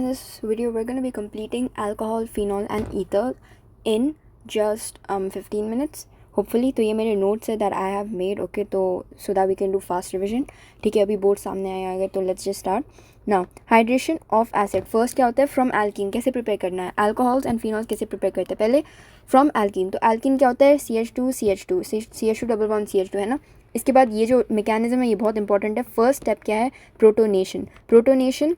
In this video, we're going to be completing alcohol, phenol and ether in just 15 minutes. Hopefully, तो ये मेरे notes है that I have made, okay, तो so that we can do fast revision. ठीक है, अभी board सामने आया है तो let's just start. Now, hydration of acid. First क्या होता है? From alkene कैसे prepare करना है? Alcohols and phenols कैसे prepare करते हैं? पहले from alkene. तो alkene क्या होता है? CH2 CH2 CH2 double bond CH2 है ना. इसके बाद ये जो मैकेनिज्म है ये बहुत इंपॉर्टेंट है. फर्स्ट स्टेप क्या है? प्रोटोनेशन. प्रोटोनेशन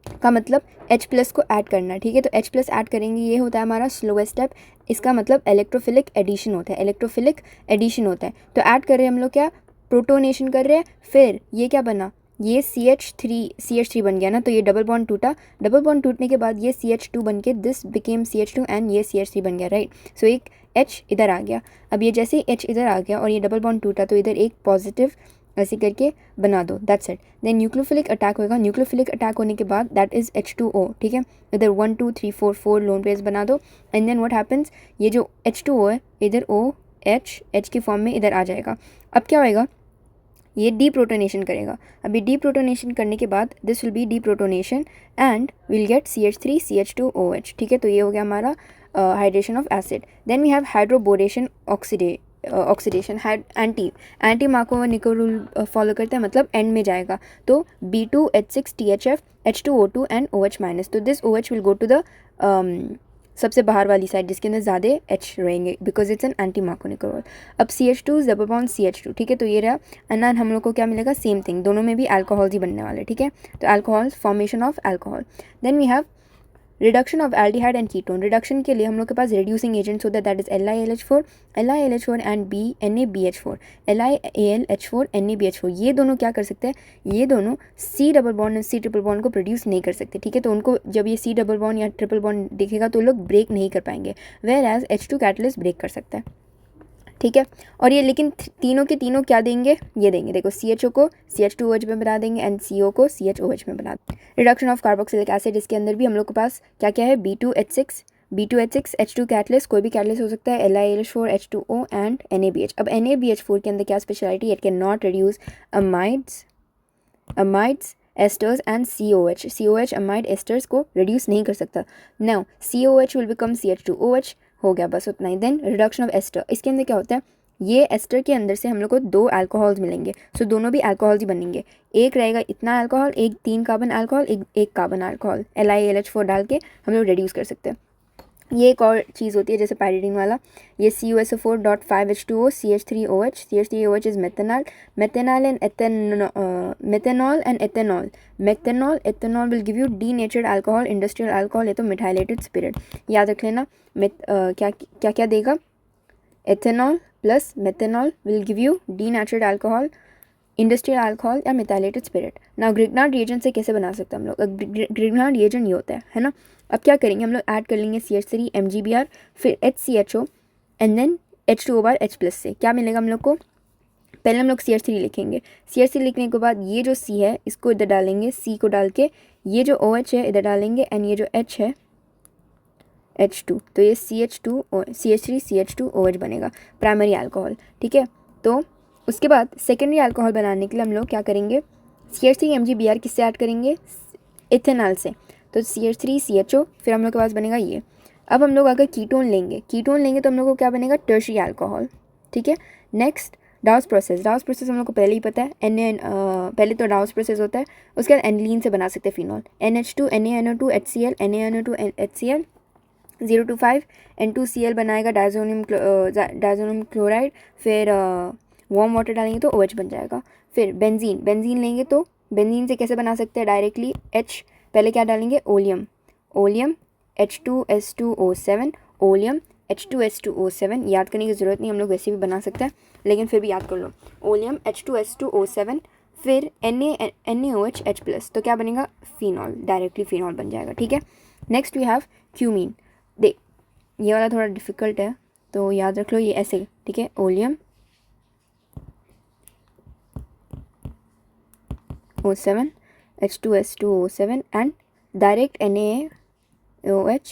का मतलब H प्लस को ऐड करना है. ठीक है, तो H प्लस ऐड करेंगे, ये होता है हमारा स्लोएस्ट स्टेप. इसका मतलब इलेक्ट्रोफिलिक एडिशन होता है. इलेक्ट्रोफिलिक एडिशन होता है. तो ऐड कर रहे हैं हम लोग, क्या प्रोटोनेशन कर रहे हैं. फिर ये क्या बना, ये CH3 बन गया ना, तो ये डबल बॉन्ड टूटा. डबल बॉन्ड टूटने के बाद ये CH2 बन के दिस बिकेम CH2 एंड ये CH3 बन गया, राइट. सो एक H इधर आ गया. अब ये जैसे ही H इधर आ गया और ये डबल बॉन्ड टूटा तो इधर एक पॉजिटिव ऐसे करके बना दो. That's it. Then nucleophilic attack होगा. न्यूक्लियोफिलिक अटैक होने के बाद दैट इज़ H2O. ठीक है, इधर 1 2 3 4 4 लोन पेयर्स बना दो. एंड देन व्हाट हैपन्स, ये जो H2O है इधर OH की फॉर्म में इधर आ जाएगा. अब क्या होएगा, ये डीप्रोटोनेशन करेगा. अभी डीप्रोटोनेशन करने के बाद this will be deprotonation and will get CH3 CH2OH. ठीक है, तो ये हो गया हमारा hydration of acid. Then we have hydroboration oxidation. Anti Markovnikov rule follow करता है, मतलब एंड में जाएगा. तो B2H6 THF H2O2 and OH minus. तो this OH will go to the सबसे बाहर वाली साइड जिसके अंदर ज़्यादा H रहेंगे because it's an anti Markovnikov. अब CH2 डबल बॉन्ड CH2. ठीक है, तो ये रहा. एंड देन हम लोग को क्या मिलेगा, सेम थिंग, दोनों में भी अल्कोहल्स ही बनने वाले. ठीक है, तो alcohol, formation of alcohol. Then we have reduction of aldehyde and ketone. Reduction के लिए हम लोग के पास रिड्यूसिंग एजेंट्स होता है, that is LiLH4 and NaBH4. LiAlH4 NaBH4 ये दोनों क्या कर सकते हैं, ये दोनों C double bond C triple bond को प्रोड्यूस नहीं कर सकते. ठीक है, तो उनको जब ये C डबल बॉन्ड या ट्रिपल बॉन्ड दिखेगा तो लोग ब्रेक नहीं कर पाएंगे, where as H2 catalyst break कर सकता है. ठीक है, और ये लेकिन तीनों के तीनों क्या देंगे, ये देंगे. देखो CHO को CH2OH में बना देंगे एंड CO को CHOH में बना देंगे. रिडक्शन ऑफ कार्बोक्सिलिक एसिड, इसके अंदर भी हम लोग के पास क्या क्या है, B2H6 H2 कैटलिस्ट, कोई भी कैटलिस्ट हो सकता है, LiLH4 H2O एंड NaBH. अब NaBH4 के अंदर क्या speciality, it can not reduce amides asters and COH amide asters को रिड्यूस नहीं कर सकता. Now COH will become CH2OH, हो गया, बस उतना ही. देन रिडक्शन ऑफ एस्टर, इसके अंदर क्या होता है, ये एस्टर के अंदर से हम लोग को 2 अल्कोहल्स मिलेंगे. सो दोनों भी अल्कोहल्स ही बनेंगे. एक रहेगा इतना अल्कोहल, एक 3 कार्बन अल्कोहल, एक कार्बन अल्कोहल. LiLH4 डाल के हम लोग रिड्यूस कर सकते हैं. ये एक और चीज़ होती है जैसे पायरिडीन वाला, ये CuSO4.5H2O CH3OH is methanol. Methanol will give you denatured alcohol, industrial alcohol, ये तो मिथाइलेटेड स्पिरिट. याद रख लेना. क्या क्या देगा, ethanol plus methanol will give you denatured alcohol, industrial alcohol या मिथाइलेटेड स्पिरिट. ना ग्रिग्नार्ड रिएजेंट से कैसे बना सकते हैं हम लोग, ग्रिग्नार्ड रिएजेंट ये होता है ना. अब क्या करेंगे हम लोग, ऐड कर लेंगे CH3 MgBr, फिर HCHO and then H2O H plus से क्या मिलेगा हम लोग को. पहले हम लोग CH3 लिखेंगे. CH3 लिखने के बाद ये जो C है इसको इधर डालेंगे, C को डाल के ये जो OH है इधर डालेंगे एंड ये जो H है H2, तो ये CH3 CH2OH बनेगा, प्राइमरी अल्कोहल. ठीक है, तो उसके बाद सेकेंडरी अल्कोहल बनाने के लिए हम लोग क्या करेंगे, CH3 MgBr किससे ऐड करेंगे, इथेनॉल से. तो CH3 CHO, फिर हम लोग के पास बनेगा ये. अब हम लोग अगर कीटोन लेंगे तो हम लोग को क्या बनेगा, टर्शियरी अल्कोहल. ठीक है, नेक्स्ट डाउस प्रोसेस हम लोग को पहले ही पता है. पहले तो डाउस प्रोसेस होता है, उसके बाद एनिलीन से बना सकते हैं phenol. NH2 NaNO2 HCl NaNO2 HCl 025 N2Cl बनाएगा डायजोनियम क्लोराइड. फिर वार्म वाटर डालेंगे तो OH बन जाएगा. फिर बेंजीन लेंगे तो बेंजीन से कैसे बना सकते हैं, डायरेक्टली H, पहले क्या डालेंगे, ओलियम H2S2O7 ओलियम H2S2O7. याद करने की ज़रूरत नहीं, हम लोग वैसे भी बना सकते हैं लेकिन फिर भी याद कर लो. ओलियम H2S2O7, फिर NaOH H प्लस, तो क्या बनेगा, फिनॉल, डायरेक्टली फिनॉल बन जाएगा. ठीक है, नेक्स्ट वी हैव क्यूमीन. देख ये वाला थोड़ा डिफिकल्ट है तो याद रख लो ये ऐसे. ठीक है, oleum H2S2O7 and direct NaOH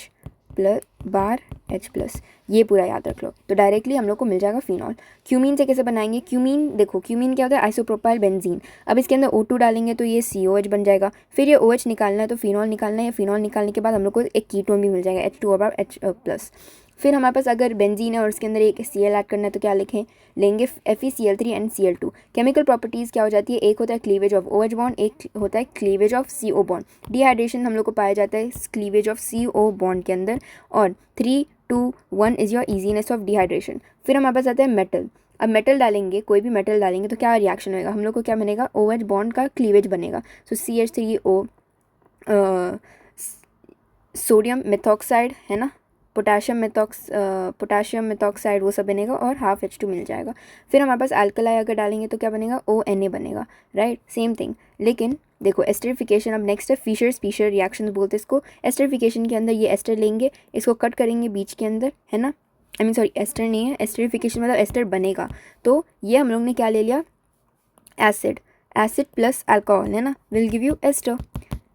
plus bar H plus, ये पूरा याद रख लो। तो डायरेक्टली हम लोग को मिल जाएगा फिनॉल। क्यूमीन से कैसे बनाएंगे? क्यूमीन देखो, क्यूमीन क्या होता है? Isopropyl benzene. अब इसके अंदर O2 डालेंगे तो ये COH बन जाएगा। फिर ये OH निकालना है तो फिनॉल निकालना है। फिनॉल निकालने के बाद हम लोग को एक कीटोन भी मिल जाएगा H2 और H प्लस। फिर हमारे पास अगर बेंजीन है और उसके अंदर एक Cl ऐड करना है तो क्या लेंगे FeCl3 and Cl2। Chemical properties क्या हो जाती है? एक होता है क्लीवेज ऑफ OH बॉन्ड, एक होता है cleavage of CO bond. Dehydration हम लोग को पाया जाता है क्लीवेज ऑफ CO बॉन्ड के अंदर। और 3, 2, 1 is your easiness of dehydration. फिर हमारे पास आता है मेटल। अब मेटल डालेंगे, कोई भी मेटल डालेंगे तो क्या रिएक्शन होएगा? हम लोग को क्या बनेगा? OH बॉन्ड का क्लीवेज बनेगा। सो CH3O सोडियम मेथॉक्साइड है ना, पोटाशियम मेथॉक्साइड वो सब बनेगा और हाफ H2 मिल जाएगा। फिर हमारे पास अल्कलाई अगर डालेंगे तो क्या बनेगा? ONA बनेगा, राइट, सेम थिंग। लेकिन देखो एस्टरिफिकेशन अब नेक्स्ट है, फिशर रिएक्शन बोलते हैं इसको। एस्टरिफिकेशन के अंदर ये एस्टर लेंगे, इसको कट करेंगे बीच के अंदर, है ना, आई मीन सॉरी एस्टर नहीं है, एस्टरिफिकेशन मतलब एस्टर बनेगा। तो ये हम लोग ने क्या ले लिया? एसिड प्लस अल्कोहल, है ना, विल गिव यू एस्टर।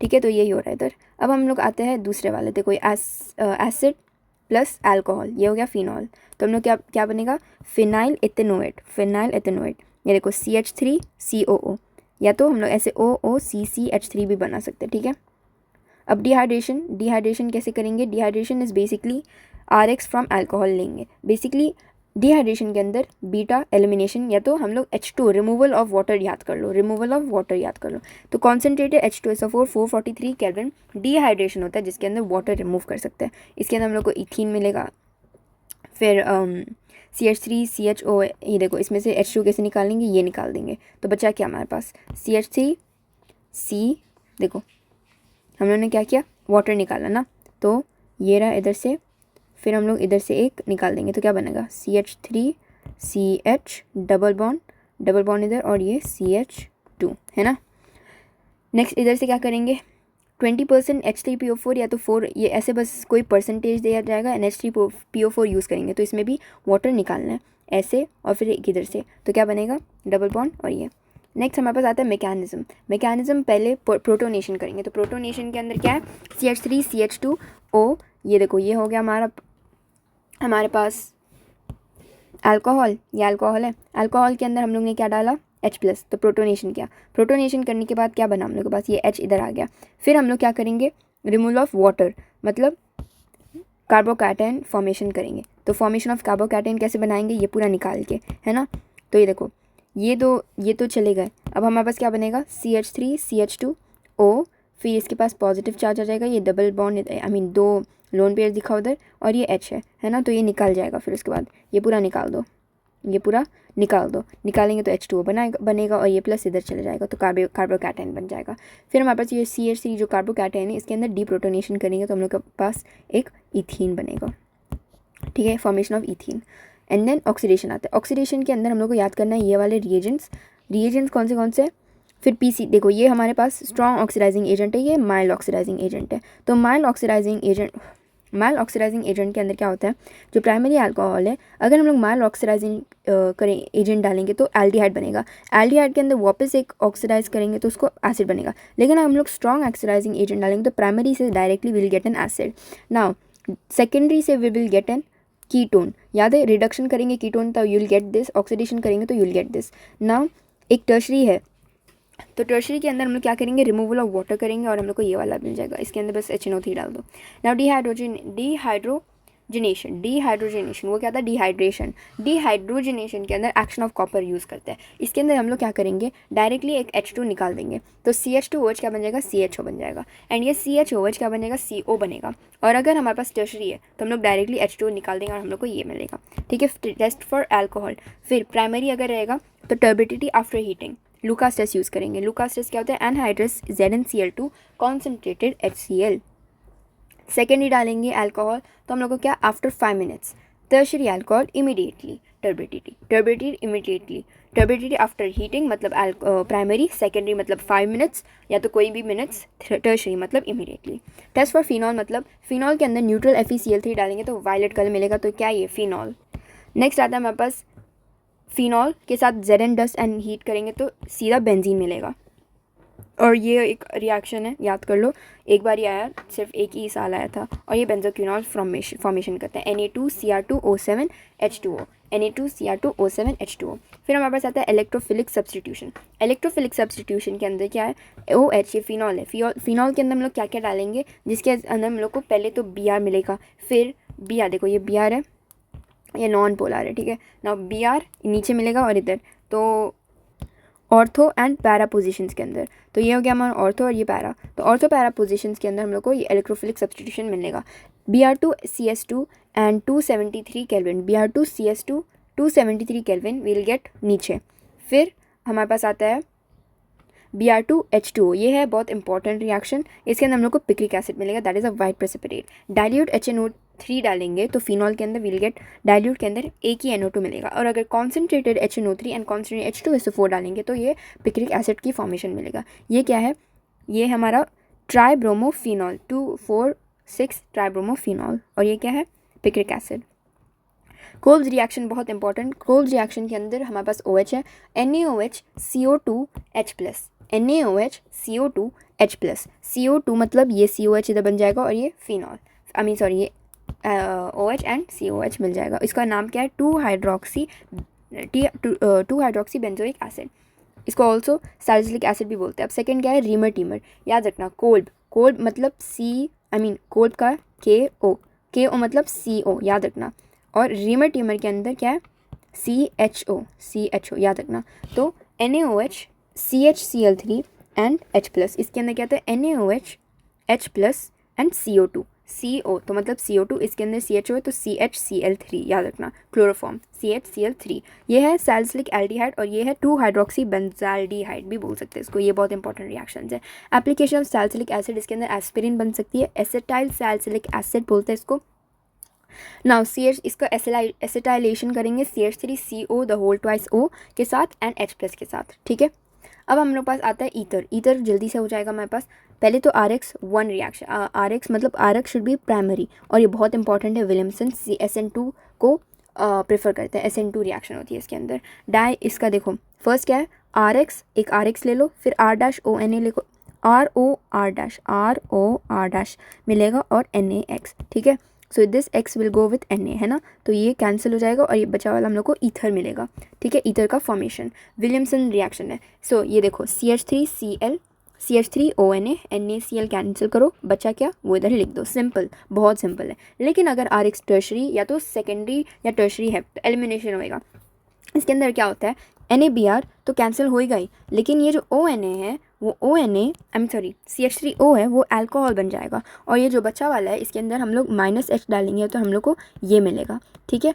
ठीक है, तो यही हो रहा है इधर। अब हम लोग आते हैं दूसरे वाले, देखो एसिड प्लस अल्कोहल, ये हो गया फिनॉल। तो हम लोग क्या बनेगा? Phenyl ethanoate. ये देखो CH3COO, या तो हम लोग ऐसे OOCCH3 भी बना सकते हैं। ठीक है, अब डिहाइड्रेशन कैसे करेंगे? Dehydration is basically RX from alcohol लेंगे। बेसिकली डिहाइड्रेशन के अंदर बीटा एलिमिनेशन, या तो हम लोग H2 रिमूवल ऑफ वाटर याद कर लो। तो कॉन्सेंट्रेटेड H2SO4 443 केल्विन डिहाइड्रेशन होता है जिसके अंदर वाटर रिमूव कर सकते हैं। इसके अंदर हम लोग को इथीन मिलेगा। फिर CH3CHO, ये देखो इसमें से H2 कैसे निकालेंगे? ये निकाल देंगे। तो बचा क्या हमारे पास? CH3C, देखो हम लोगों ने क्या किया? वाटर निकाला ना, तो ये रहा इधर से। फिर हम लोग इधर से एक निकाल देंगे तो क्या बनेगा? CH3CH डबल बॉन्ड इधर, और ये CH2, है ना। नेक्स्ट इधर से क्या करेंगे? 20% H3PO4 या तो 4, ये ऐसे बस कोई परसेंटेज दिया जाएगा, NH3PO4 यूज़ करेंगे। तो इसमें भी वाटर निकालना है ऐसे, और फिर एक इधर से, तो क्या बनेगा? डबल बॉन्ड और ये। नेक्स्ट हमारे पास आता है मैकेनिज्म। पहले प्रोटोनेशन करेंगे। तो प्रोटोनेशन के अंदर क्या है? CH3CH2O, ये देखो ये हो गया हमारे पास अल्कोहल, ये अल्कोहल है। अल्कोहल के अंदर हम लोग ने क्या डाला? H plus. तो प्रोटोनेशन किया। प्रोटोनेशन करने के बाद क्या बना हम लोग के पास? ये H इधर आ गया। फिर हम लोग क्या करेंगे? रिमूवल ऑफ वाटर, मतलब कार्बोकैटायन फॉर्मेशन करेंगे। तो फॉर्मेशन ऑफ कार्बोकैटायन कैसे बनाएंगे? ये पूरा निकाल के, है ना। तो ये देखो ये तो चले गए। अब हमारे पास क्या बनेगा? CH3CH2O, फिर इसके पास पॉजिटिव चार्ज आ जाएगा, ये double bond, I mean 2 lone pair दिखा उधर, और ये H है ना, तो ये निकल जाएगा। फिर उसके बाद ये पूरा निकाल दो, निकालेंगे तो H2O बनेगा, और ये प्लस इधर चले जाएगा तो कार्बोकैटायन बन जाएगा। फिर हमारे पास ये CH3 जो कार्बोकैटायन है, इसके अंदर डीप्रोटोनेशन करेंगे तो हम लोग के पास एक इथीन बनेगा। ठीक है, formation of ethene. And then oxidation आता है। ऑक्सीडेशन के अंदर हम लोग को याद करना है ये वाले रिएजेंट्स कौन से? फिर PC, देखो ये हमारे पास स्ट्रॉन्ग ऑक्सीडाइजिंग एजेंट है, ये माइल्ड ऑक्सीडाइजिंग एजेंट है। तो माइल्ड ऑक्सीडाइजिंग एजेंट के अंदर क्या होता है? जो प्राइमरी अल्कोहल है, अगर हम लोग माइल्ड ऑक्सीडाइजिंग एजेंट डालेंगे तो एल्डिहाइड बनेगा। एल्डिहाइड के अंदर वापस एक ऑक्सीडाइज करेंगे तो उसको एसिड बनेगा। लेकिन हम लोग स्ट्रॉन्ग ऑक्सीडाइजिंग एजेंट डालेंगे तो प्राइमरी से directly will get an acid. Now secondary से we will get an ketone. याद है, रिडक्शन करेंगे कीटोन तो यूल गेट दिस, ऑक्सीडेशन करेंगे तो यूल गेट दिस। नाउ एक टर्शरी है, तो टर्शरी के अंदर हम लोग क्या करेंगे? रिमूवल ऑफ वाटर करेंगे और हम लोग को ये वाला मिल जाएगा। इसके अंदर बस HNO3 डाल दो। नाउ डिहाइड्रोजनेशन, वो क्या था? डिहाइड्रोजनेशन के अंदर एक्शन ऑफ कॉपर यूज़ करते हैं। इसके अंदर हम लोग क्या करेंगे? डायरेक्टली एक H2 निकाल देंगे तो CH2OH क्या बन जाएगा? CHO बन जाएगा। एंड ये CHOH क्या बनेगा? CO बनेगा। और अगर हमारे पास टर्शरी है तो हम लोग डायरेक्टली H2 निकाल देंगे और हम लोग को ये मिलेगा। ठीक है, टेस्ट फॉर अल्कोहल। फिर प्राइमरी अगर रहेगा तो turbidity after heating, Lucas test use करेंगे। लुकास टेस्ट क्या होता है? Anhydrous ZnCl2 concentrated HCl। Secondary डालेंगे अल्कोहल तो हम लोग को क्या? After 5 minutes. Tertiary alcohol immediately, turbidity after heating मतलब प्राइमरी, सेकेंडरी मतलब 5 मिनट्स या तो कोई भी मिनट्स, टर्शरी मतलब इमीडिएटली। टेस्ट फॉर फिनॉल, मतलब फिनॉल के अंदर न्यूट्रल FeCl3 डालेंगे तो वायलेट कलर मिलेगा, तो क्या ये फिनॉल। नेक्स्ट आता है हमारे पास फिनॉल के साथ Zn डस्ट एंड हीट करेंगे तो सीधा बेंजीन मिलेगा। और ये एक रिएक्शन है, याद कर लो, एक बार ही आया, सिर्फ एक ही साल आया था। और ये बेंजोक्विनॉल फॉर्मेशन करते हैं, Na2Cr2O7H2O, Na2Cr2O7H2O। फिर हमारे पास आता है इलेक्ट्रोफिलिक सब्स्टिट्यूशन। इलेक्ट्रोफिलिक सब्स्टिट्यूशन के अंदर क्या है, OH, ये फिनॉल है। फिनॉल के अंदर हम लोग क्या क्या डालेंगे, जिसके अंदर हम लोग को पहले तो Br मिलेगा, फिर Br, देखो ये Br है, ये नॉन पोलर है, ठीक है ना। Br नीचे मिलेगा और इधर, तो ऑर्थो एंड पैरा पोजीशंस के अंदर, तो ये हो गया हमारा ऑर्थो और ये पैरा। तो ऑर्थो पैरा पोजीशंस के अंदर हम लोग को ये इलेक्ट्रोफिलिक सब्स्टिट्यूशन मिलेगा। Br2CS2 and 273 kelvin, Br2CS2 273 kelvin will get नीचे। फिर हमारे पास आता है Br2H2O, ये है बहुत इंपॉर्टेंट रिएक्शन। इसके अंदर हम लोग को पिक्रिक एसिड मिलेगा, that is a white precipitate. Dilute HNO3 डालेंगे तो फिनॉल के अंदर विल गेट, डाइल्यूट के अंदर एक ही NO2 मिलेगा। और अगर concentrated HNO3 and concentrated H2SO4 डालेंगे तो ये पिक्रिक एसिड की फॉर्मेशन मिलेगा। ये क्या है, ये हमारा ट्राइब्रोमोफिनॉल, 2,4,6 ट्राइब्रोमोफिनॉल, और ये क्या है, पिक्रिक एसिड। कोल्स रिएक्शन बहुत इंपॉर्टेंट। कोल्स रिएक्शन के अंदर हमारे पास OH है, NaOH CO2H+, NaOH CO2 मतलब ये COH इधर बन जाएगा और ये फिनॉल, ये OH एंड COH मिल जाएगा। इसका नाम क्या है, 2 हाइड्रोक्सी बेंजोइक एसिड। इसको ऑल्सो सैलिसिलिक एसिड भी बोलते हैं। अब सेकंड क्या है, रीमर टीमर। याद रखना, कोल्ब मतलब कोल्ब का KO मतलब CO, याद रखना। और रीमर टीमर के अंदर क्या है, CHO, याद रखना। तो NaOH CHCl3 एंड H+, इसके अंदर क्या आता है, NaOH H+ and CO2, CO तो मतलब CO2, इसके अंदर CHO है तो CHCl3, याद रखना, क्लोरोफॉर्म CHCl3। ये है सैलिसिलिक एल्डिहाइड और ये है 2 हाइड्रोक्सी बेंजाल्डिहाइड भी बोल सकते हैं इसको। ये बहुत इंपॉर्टेंट रिएक्शंस है। एप्लीकेशन ऑफ सैलिसिलिक एसिड, इसके अंदर एस्पिरिन बन सकती है, एसिटाइल सैलिसिलिक एसिड बोलते हैं इसको। नाउ CH, इसका एसिटाइलेशन करेंगे CH3CO the whole twice O के साथ एंड H+ के साथ, ठीक है। अब हम लोग पास आता है ईथर जल्दी से हो जाएगा हमारे पास। पहले तो RX1 रिएक्शन, RX मतलब RX शुड बी प्राइमरी, और ये बहुत इंपॉर्टेंट है। विलियमसन SN2 को प्रेफर करते हैं, SN2 रिएक्शन होती है इसके अंदर। इसका देखो फर्स्ट क्या है, RX, एक RX ले लो, फिर R-ONA लिखो, ROR- मिलेगा और NaX, ठीक है। So this X will go with Na, है ना, तो ये कैंसिल हो जाएगा और ये बचा वाला हम लोग को ईथर मिलेगा, ठीक है। ईथर का फॉर्मेशन विलियमसन रिएक्शन है। सो ये देखो CH3Cl CH3ONA NaCl कैंसिल करो, बचा क्या, वो इधर लिख दो। सिंपल, बहुत सिंपल है। लेकिन अगर RX टर्शरी या तो सेकेंडरी या टर्शरी है तो एलिमिनेशन होएगा। इसके अंदर क्या होता है, NaBr तो कैंसिल होएगा ही, लेकिन ये जो ONA है वो CH3O है, वो अल्कोहल बन जाएगा। और ये जो बचा वाला है इसके अंदर हम लोग -H डालेंगे तो हम लोग को ये मिलेगा, ठीक है।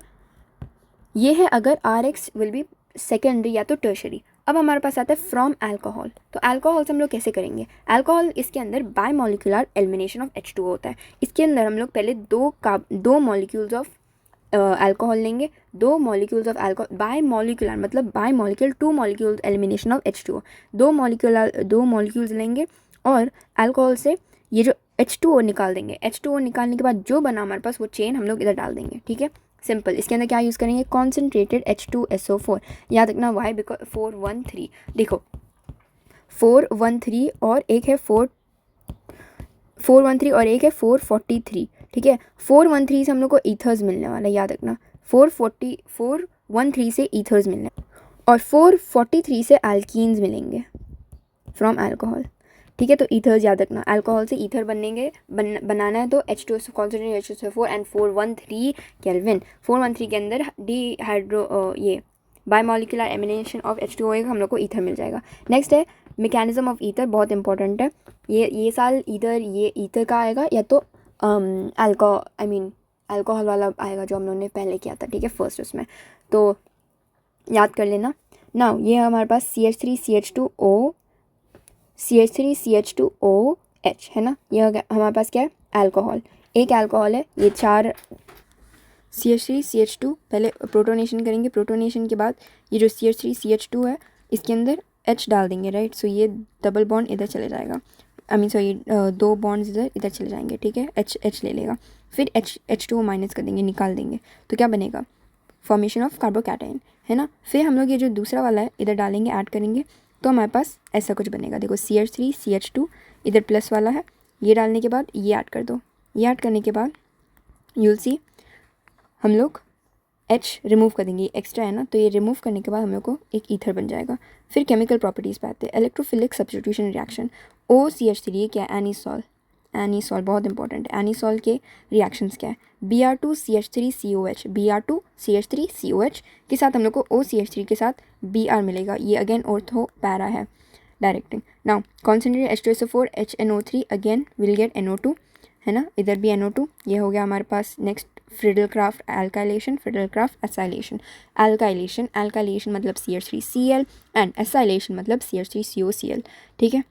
ये है अगर RX विल बी सेकेंडरी या तो टर्शरी। अब हमारे पास आता है फ्रॉम अल्कोहल। तो अल्कोहल से हम लोग कैसे करेंगे, अल्कोहल इसके अंदर bye molecular elimination of H2O होता है। इसके अंदर हम लोग पहले दो मॉलिक्यूल्स ऑफ अल्कोहल लेंगे, 2 molecules of alcohol, bimolecular मतलब bi molecule 2 molecules elimination of H2O, 2 molecules लेंगे और अल्कोहल से ये जो H2O निकाल देंगे। H2O निकालने के बाद जो बना हमारे पास वो चेन हम लोग इधर डाल देंगे, ठीक है। सिंपल। इसके अंदर क्या यूज़ करेंगे, कॉन्सेंट्रेटेड H2SO4, याद रखना वाई, बिकॉज 413, देखो 413 और एक है 413 और एक है 443, ठीक है। 413 से हम लोग को ईथर्स मिलने वाला है, याद रखना। 413 से ईथर्स मिलने और 443 से एल्कीन्स मिलेंगे फ्रॉम अल्कोहल, ठीक है। तो ईथर्स याद रखना, अल्कोहल से ईथर बनाना है तो H2SO concentrated H2SO4 and 413 kelvin. 413 के अंदर ये बायमॉलिक्यूलर एलिमिनेशन ऑफ H2O होएगा, हम लोग को ईथर मिल जाएगा। नेक्स्ट है मैकेनिज्म ऑफ ईथर, बहुत इंपॉर्टेंट है। ये साल इधर ये ईथर का आएगा या तो अल्कोहल वाला आएगा जो हम लोगों ने पहले किया था, ठीक है, फर्स्ट उसमें, तो याद कर लेना। नाउ ये हमारे पास CH3CH2OH है ना, ये हमारे पास क्या है, अल्कोहल, एक अल्कोहल है। ये 4 CH3CH2 पहले प्रोटोनेशन करेंगे, प्रोटोनेशन के बाद ये जो CH3CH2 है इसके अंदर H डाल देंगे, राइट। सो ये डबल बॉन्ड इधर चले जाएगा, 2 बॉन्ड्स इधर चले जाएंगे, ठीक है। H ले लेगा, फिर H2O माइनस कर देंगे, निकाल देंगे, तो क्या बनेगा, फॉर्मेशन ऑफ कार्बोकैटायन, है ना। फिर हम लोग ये जो दूसरा वाला है इधर डालेंगे, ऐड करेंगे, तो हमारे पास ऐसा कुछ बनेगा। देखो CH3 CH2 इधर प्लस वाला है, ये डालने के बाद ये ऐड कर दो, ये ऐड करने के बाद यूल सी हम लोग H रिमूव कर देंगे, एक्स्ट्रा है ना, तो ये रिमूव करने के बाद हम लोग को एक ईथर बन जाएगा। फिर केमिकल प्रॉपर्टीज़ पे आते हैं, इलेक्ट्रोफिलिक सब्स्टिट्यूशन रिएक्शन। OCH3 ये क्या है, एनीसॉल, एनीसॉल बहुत इंपॉर्टेंट है। एनीसॉल के रिएक्शंस क्या है, Br2CH3COH, Br2CH3COH के साथ हम लोग को OCH3 के साथ Br मिलेगा, ये अगेन ऑर्थो पैरा है directing. Now concentrated H2SO4 HNO3 again will get NO2 है ना, इधर भी NO2, ये हो गया हमारे पास। Next Friedel Crafts alkylation, Friedel Crafts acylation. Alkylation, alkylation मतलब CH3Cl एंड एसाइलेशन मतलब CH3COCl, ठीक है।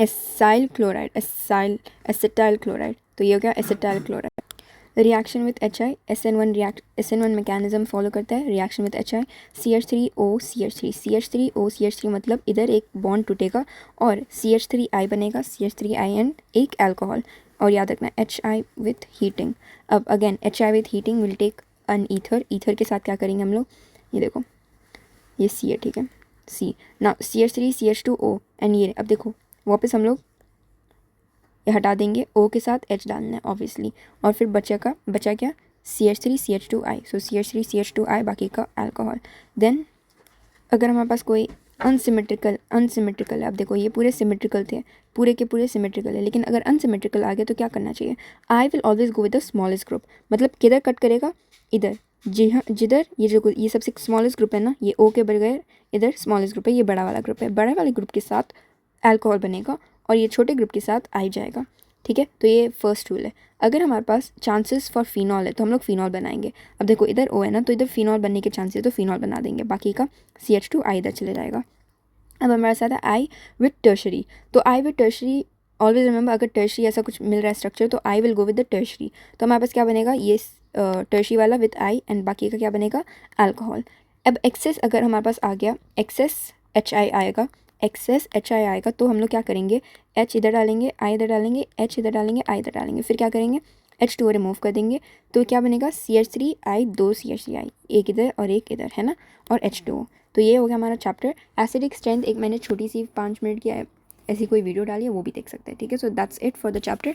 एसाइल क्लोराइड, एसिटाइल क्लोराइड, तो ये हो गया acetyl chloride. Reaction with HI, SN1 mechanism follow करता है। Reaction with HI, CH3O CH3, CH3O CH3 मतलब इधर एक बॉन्ड टूटेगा और CH3I बनेगा, CH3I एंड एक अल्कोहल। और याद रखना HI विथ हीटिंग। अब again HI with heating will take an ether, ether के साथ क्या करेंगे हम लोग, ये देखो ये C है, ठीक है, C। ना CH3 CH2O एंड ये, अब देखो वापस हम लोग ये हटा देंगे, O के साथ H डालना है ऑब्वियसली, और फिर बचा क्या CH3 CH2I, सो CH3 CH2I बाकी का अल्कोहल। देन अगर हमारे पास कोई अनसिमेट्रिकल है, अब देखो ये पूरे सिमेट्रिकल थे, पूरे के पूरे सिमेट्रिकल है, लेकिन अगर अनसिमेट्रिकल आ गया तो क्या करना चाहिए, I will always go with the smallest group. मतलब किधर कट करेगा, इधर, जी हाँ, जिधर ये सबसे स्मॉलेस्ट ग्रुप है ना, ये O के बगैर इधर स्मॉलेस्ट ग्रुप है, ये बड़ा वाला ग्रुप है, बड़े वाले ग्रुप के साथ अल्कोहल बनेगा और ये छोटे ग्रुप के साथ आई जाएगा, ठीक है। तो ये फर्स्ट रूल है। अगर हमारे पास चांसेस फॉर फिनॉल है तो हम लोग फिनॉल बनाएंगे। अब देखो इधर O है ना, तो इधर फिनॉल बनने के चांसेस, तो फिनॉल बना देंगे, बाकी का CH2I इधर चले जाएगा। अब हमारे साथ है आई विथ टर्शरी, तो आई विथ टर्शरी ऑलवेज रिमेंबर, अगर टर्शरी ऐसा कुछ मिल रहा है स्ट्रक्चर तो I will go with the tertiary. तो हमारे पास क्या बनेगा, ये टर्शरी वाला विथ आई एंड बाकी का क्या बनेगा, अल्कोहल। अब एक्सेस अगर हमारे पास आ गया, एक्सेस HI आएगा, एक्सेस HI आएगा, तो हम लोग क्या करेंगे, H इधर डालेंगे, I इधर डालेंगे, H इधर डालेंगे, I इधर डालेंगे, फिर क्या करेंगे, H2O रिमूव कर देंगे, तो क्या बनेगा CH3I, 2 CH3I, एक इधर और एक इधर, है ना, और H2O। तो ये हो गया हमारा चैप्टर एसिडिक स्ट्रेंथ। एक मैंने छोटी सी 5 मिनट की ऐसी कोई वीडियो डाली है, वो भी देख सकते हैं, ठीक है। So that's it for the chapter.